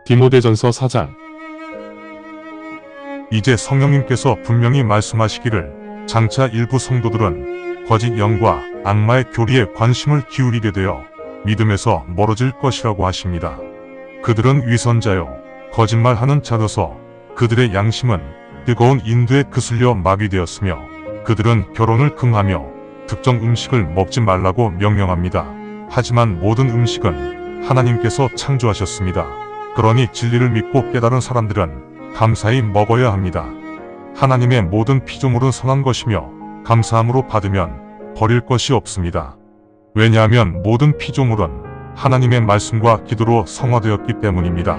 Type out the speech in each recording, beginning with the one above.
디모데전서 4장. 이제 성령님께서 분명히 말씀하시기를 장차 일부 성도들은 거짓 영과 악마의 교리에 관심을 기울이게 되어 믿음에서 멀어질 것이라고 하십니다. 그들은 위선자요 거짓말하는 자로서 그들의 양심은 뜨거운 인두에 그슬려 마비되었으며 그들은 결혼을 금하며 특정 음식을 먹지 말라고 명령합니다. 하지만 모든 음식은 하나님께서 창조하셨습니다. 그러니 진리를 믿고 깨달은 사람들은 감사히 먹어야 합니다. 하나님의 모든 피조물은 선한 것이며 감사함으로 받으면 버릴 것이 없습니다. 왜냐하면 모든 피조물은 하나님의 말씀과 기도로 성화되었기 때문입니다.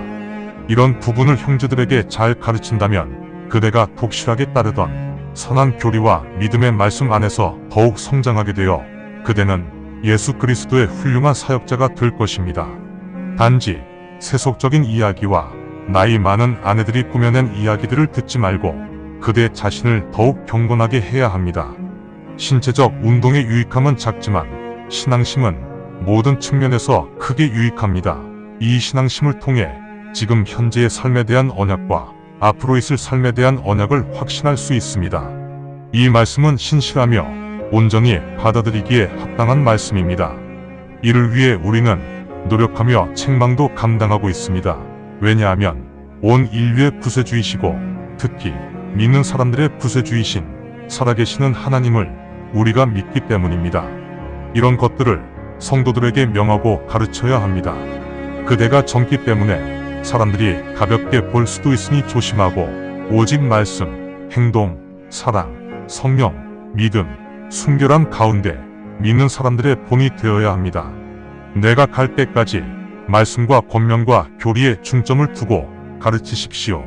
이런 부분을 형제들에게 잘 가르친다면 그대가 독실하게 따르던 선한 교리와 믿음의 말씀 안에서 더욱 성장하게 되어 그대는 예수 그리스도의 훌륭한 사역자가 될 것입니다. 단지 세속적인 이야기와 나이 많은 아내들이 꾸며낸 이야기들을 듣지 말고 그대 자신을 더욱 경건하게 해야 합니다. 신체적 운동의 유익함은 작지만 신앙심은 모든 측면에서 크게 유익합니다. 이 신앙심을 통해 지금 현재의 삶에 대한 언약과 앞으로 있을 삶에 대한 언약을 확신할 수 있습니다. 이 말씀은 신실하며 온전히 받아들이기에 합당한 말씀입니다. 이를 위해 우리는 노력하며 책망도 감당하고 있습니다. 왜냐하면 온 인류의 구세주이시고 특히 믿는 사람들의 구세주이신 살아계시는 하나님을 우리가 믿기 때문입니다. 이런 것들을 성도들에게 명하고 가르쳐야 합니다. 그대가 젊기 때문에 사람들이 가볍게 볼 수도 있으니 조심하고 오직 말씀, 행동, 사랑, 성령, 믿음, 순결함 가운데 믿는 사람들의 본이 되어야 합니다. 내가 갈 때까지 말씀과 권면과 교리에 중점을 두고 가르치십시오.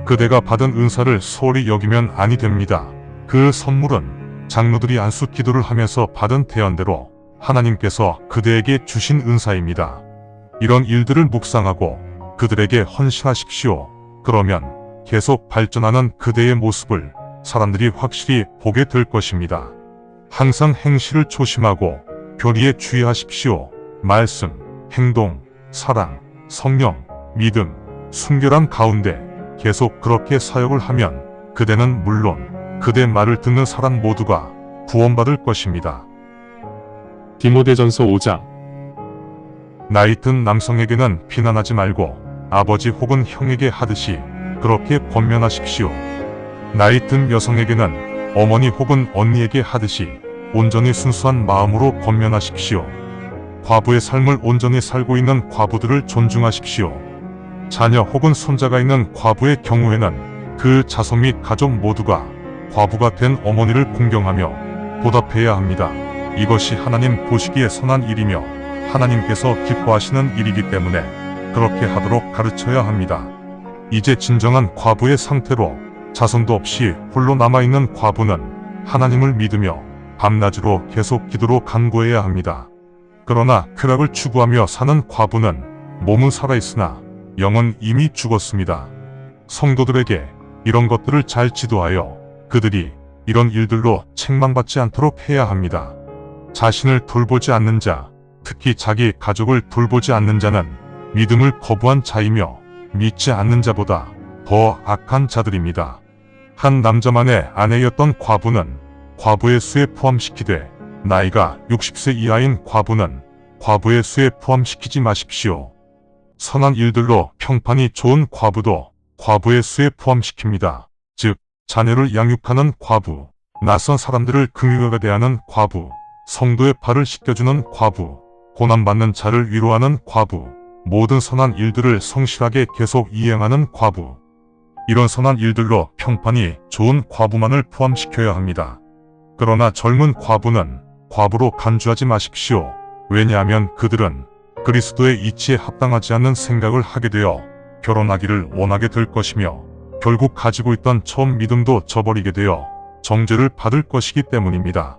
그대가 받은 은사를 소홀히 여기면 아니 됩니다. 그 선물은 장로들이 안수 기도를 하면서 받은 대언대로 하나님께서 그대에게 주신 은사입니다. 이런 일들을 묵상하고 그들에게 헌신하십시오. 그러면 계속 발전하는 그대의 모습을 사람들이 확실히 보게 될 것입니다. 항상 행실을 조심하고 교리에 주의하십시오. 말씀, 행동, 사랑, 성령, 믿음, 순결함 가운데 계속 그렇게 사역을 하면 그대는 물론 그대 말을 듣는 사람 모두가 구원받을 것입니다. 디모데전서 5장. 나이 든 남성에게는 비난하지 말고 아버지 혹은 형에게 하듯이 그렇게 권면하십시오. 나이 든 여성에게는 어머니 혹은 언니에게 하듯이 온전히 순수한 마음으로 권면하십시오. 과부의 삶을 온전히 살고 있는 과부들을 존중하십시오. 자녀 혹은 손자가 있는 과부의 경우에는 그 자손 및 가족 모두가 과부가 된 어머니를 공경하며 보답해야 합니다. 이것이 하나님 보시기에 선한 일이며 하나님께서 기뻐하시는 일이기 때문에 그렇게 하도록 가르쳐야 합니다. 이제 진정한 과부의 상태로 자손도 없이 홀로 남아있는 과부는 하나님을 믿으며 밤낮으로 계속 기도로 간구해야 합니다. 그러나 쾌락을 추구하며 사는 과부는 몸은 살아있으나 영은 이미 죽었습니다. 성도들에게 이런 것들을 잘 지도하여 그들이 이런 일들로 책망받지 않도록 해야 합니다. 자신을 돌보지 않는 자, 특히 자기 가족을 돌보지 않는 자는 믿음을 거부한 자이며 믿지 않는 자보다 더 악한 자들입니다. 한 남자만의 아내였던 과부는 과부의 수에 포함시키되 나이가 60세 이하인 과부는 과부의 수에 포함시키지 마십시오. 선한 일들로 평판이 좋은 과부도 과부의 수에 포함시킵니다. 즉 자녀를 양육하는 과부, 낯선 사람들을 긍휼하게 대하는 과부, 성도의 발을 씻겨주는 과부, 고난받는 자를 위로하는 과부, 모든 선한 일들을 성실하게 계속 이행하는 과부. 이런 선한 일들로 평판이 좋은 과부만을 포함시켜야 합니다. 그러나 젊은 과부는 과부로 간주하지 마십시오. 왜냐하면 그들은 그리스도의 이치에 합당하지 않는 생각을 하게 되어 결혼하기를 원하게 될 것이며 결국 가지고 있던 처음 믿음도 저버리게 되어 정죄를 받을 것이기 때문입니다.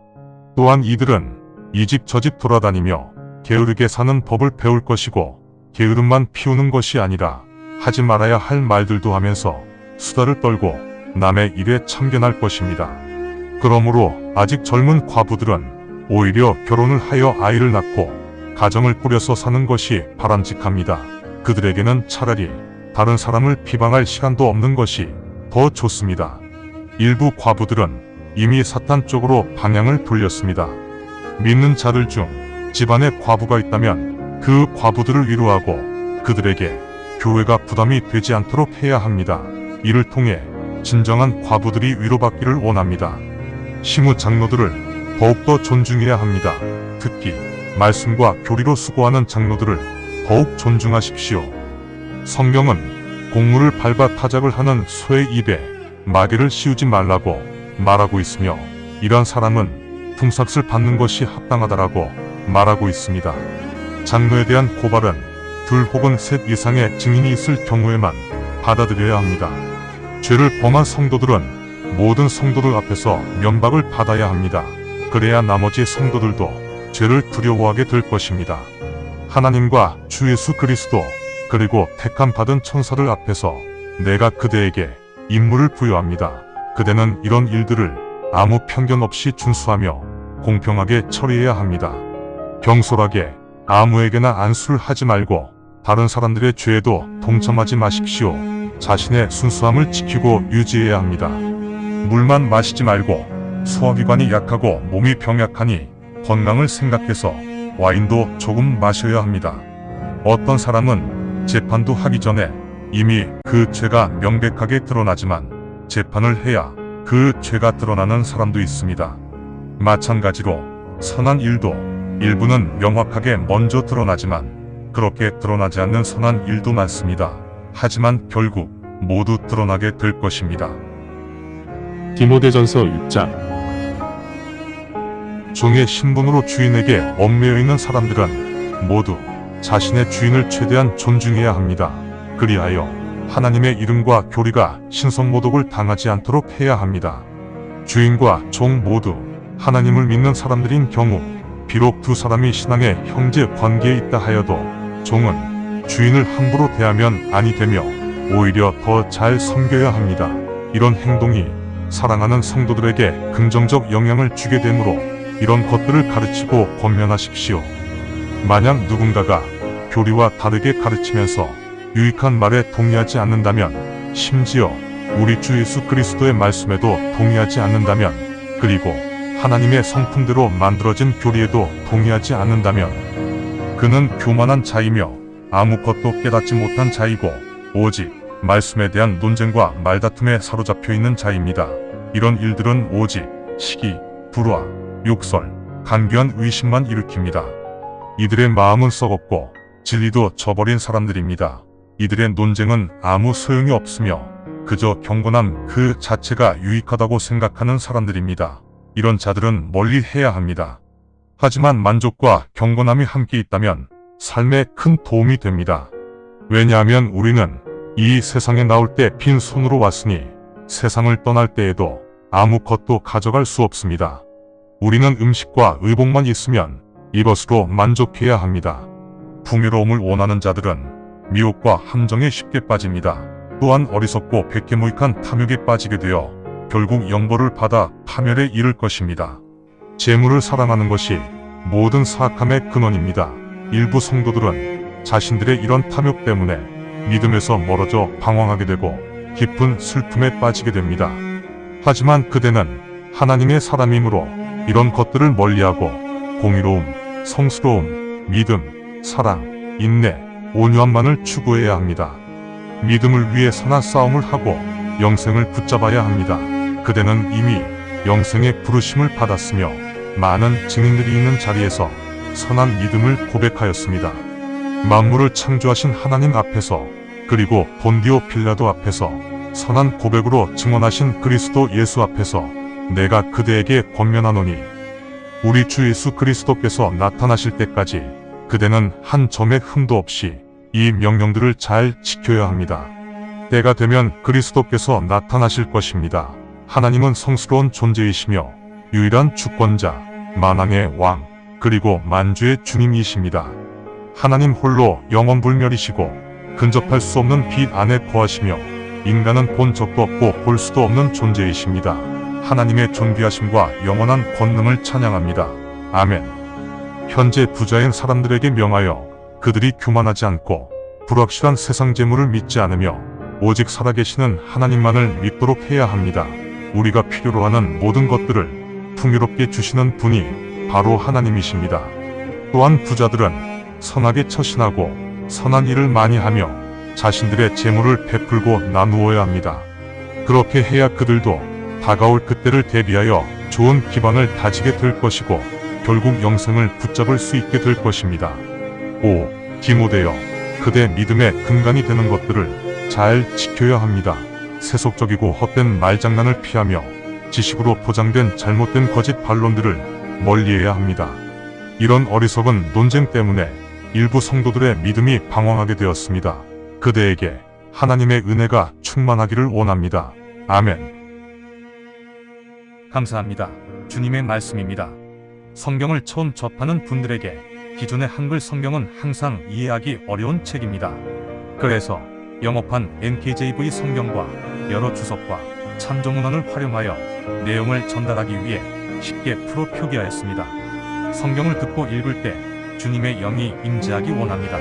또한 이들은 이 집 저 집 돌아다니며 게으르게 사는 법을 배울 것이고 게으름만 피우는 것이 아니라 하지 말아야 할 말들도 하면서 수다를 떨고 남의 일에 참견할 것입니다. 그러므로 아직 젊은 과부들은 오히려 결혼을 하여 아이를 낳고 가정을 꾸려서 사는 것이 바람직합니다. 그들에게는 차라리 다른 사람을 비방할 시간도 없는 것이 더 좋습니다. 일부 과부들은 이미 사탄 쪽으로 방향을 돌렸습니다. 믿는 자들 중 집안에 과부가 있다면 그 과부들을 위로하고 그들에게 교회가 부담이 되지 않도록 해야 합니다. 이를 통해 진정한 과부들이 위로받기를 원합니다. 시무 장로들을 더욱더 존중해야 합니다. 특히 말씀과 교리로 수고하는 장로들을 더욱 존중하십시오. 성경은 곡물을 밟아 타작을 하는 소의 입에 마개를 씌우지 말라고 말하고 있으며 이러한 사람은 품삯을 받는 것이 합당하다라고 말하고 있습니다. 장로에 대한 고발은 2 혹은 3 이상의 증인이 있을 경우에만 받아들여야 합니다. 죄를 범한 성도들은 모든 성도들 앞에서 면박을 받아야 합니다. 그래야 나머지 성도들도 죄를 두려워하게 될 것입니다. 하나님과 주 예수 그리스도 그리고 택함 받은 천사들 앞에서 내가 그대에게 임무를 부여합니다. 그대는 이런 일들을 아무 편견 없이 준수하며 공평하게 처리해야 합니다. 경솔하게 아무에게나 안수를 하지 말고 다른 사람들의 죄에도 동참하지 마십시오. 자신의 순수함을 지키고 유지해야 합니다. 물만 마시지 말고 소화기관이 약하고 몸이 병약하니 건강을 생각해서 와인도 조금 마셔야 합니다. 어떤 사람은 재판도 하기 전에 이미 그 죄가 명백하게 드러나지만 재판을 해야 그 죄가 드러나는 사람도 있습니다. 마찬가지로 선한 일도 일부는 명확하게 먼저 드러나지만 그렇게 드러나지 않는 선한 일도 많습니다. 하지만 결국 모두 드러나게 될 것입니다. 디모데전서 6장. 종의 신분으로 주인에게 얽매여 있는 사람들은 모두 자신의 주인을 최대한 존중해야 합니다. 그리하여 하나님의 이름과 교리가 신성모독을 당하지 않도록 해야 합니다. 주인과 종 모두 하나님을 믿는 사람들인 경우 비록 2 사람이 신앙의 형제 관계에 있다 하여도 종은 주인을 함부로 대하면 아니 되며 오히려 더 잘 섬겨야 합니다. 이런 행동이 사랑하는 성도들에게 긍정적 영향을 주게 되므로 이런 것들을 가르치고 권면하십시오. 만약 누군가가 교리와 다르게 가르치면서 유익한 말에 동의하지 않는다면, 심지어 우리 주 예수 그리스도의 말씀에도 동의하지 않는다면, 그리고 하나님의 성품대로 만들어진 교리에도 동의하지 않는다면 그는 교만한 자이며 아무것도 깨닫지 못한 자이고 오직 말씀에 대한 논쟁과 말다툼에 사로잡혀 있는 자입니다. 이런 일들은 오직 시기, 불화, 욕설, 간교한 의심만 일으킵니다. 이들의 마음은 썩었고 진리도 저버린 사람들입니다. 이들의 논쟁은 아무 소용이 없으며 그저 경건함 그 자체가 유익하다고 생각하는 사람들입니다. 이런 자들은 멀리 해야 합니다. 하지만 만족과 경건함이 함께 있다면 삶에 큰 도움이 됩니다. 왜냐하면 우리는 이 세상에 나올 때 빈손으로 왔으니 세상을 떠날 때에도 아무것도 가져갈 수 없습니다. 우리는 음식과 의복만 있으면 이것으로 만족해야 합니다. 풍요로움을 원하는 자들은 미혹과 함정에 쉽게 빠집니다. 또한 어리석고 백개무익한 탐욕에 빠지게 되어 결국 영벌을 받아 파멸에 이를 것입니다. 재물을 사랑하는 것이 모든 사악함의 근원입니다. 일부 성도들은 자신들의 이런 탐욕 때문에 믿음에서 멀어져 방황하게 되고 깊은 슬픔에 빠지게 됩니다. 하지만 그대는 하나님의 사람이므로 이런 것들을 멀리하고 공의로움, 성스러움, 믿음, 사랑, 인내, 온유함만을 추구해야 합니다. 믿음을 위해 선한 싸움을 하고 영생을 붙잡아야 합니다. 그대는 이미 영생의 부르심을 받았으며 많은 증인들이 있는 자리에서 선한 믿음을 고백하였습니다. 만물을 창조하신 하나님 앞에서 그리고 본디오 필라도 앞에서 선한 고백으로 증언하신 그리스도 예수 앞에서 내가 그대에게 권면하노니 우리 주 예수 그리스도께서 나타나실 때까지 그대는 한 점의 흠도 없이 이 명령들을 잘 지켜야 합니다. 때가 되면 그리스도께서 나타나실 것입니다. 하나님은 성스러운 존재이시며 유일한 주권자, 만왕의 왕, 그리고 만주의 주님이십니다. 하나님 홀로 영원불멸이시고 근접할 수 없는 빛 안에 거하시며 인간은 본 적도 없고 볼 수도 없는 존재이십니다. 하나님의 존귀하심과 영원한 권능을 찬양합니다. 아멘. 현재 부자인 사람들에게 명하여 그들이 교만하지 않고 불확실한 세상 재물을 믿지 않으며 오직 살아계시는 하나님만을 믿도록 해야 합니다. 우리가 필요로 하는 모든 것들을 풍요롭게 주시는 분이 바로 하나님이십니다. 또한 부자들은 선하게 처신하고 선한 일을 많이 하며 자신들의 재물을 베풀고 나누어야 합니다. 그렇게 해야 그들도 다가올 그때를 대비하여 좋은 기반을 다지게 될 것이고 결국 영생을 붙잡을 수 있게 될 것입니다. 5. 디모데여, 그대 믿음의 근간이 되는 것들을 잘 지켜야 합니다. 세속적이고 헛된 말장난을 피하며 지식으로 포장된 잘못된 거짓 반론들을 멀리해야 합니다. 이런 어리석은 논쟁 때문에 일부 성도들의 믿음이 방황하게 되었습니다. 그대에게 하나님의 은혜가 충만하기를 원합니다. 아멘. 감사합니다. 주님의 말씀입니다. 성경을 처음 접하는 분들에게 기존의 한글 성경은 항상 이해하기 어려운 책입니다. 그래서 영어판 NKJV 성경과 여러 주석과 참조문헌을 활용하여 내용을 전달하기 위해 쉽게 풀어 표기하였습니다. 성경을 듣고 읽을 때 주님의 영이 임재하기 원합니다.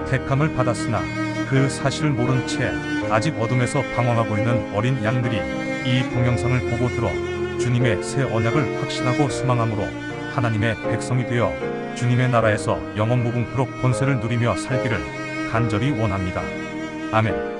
택함을 받았으나 그 사실을 모른 채 아직 어둠에서 방황하고 있는 어린 양들이 이 동영상을 보고 들어 주님의 새 언약을 확신하고 소망함으로 하나님의 백성이 되어 주님의 나라에서 영원 무궁토록 권세를 누리며 살기를 간절히 원합니다. 아멘.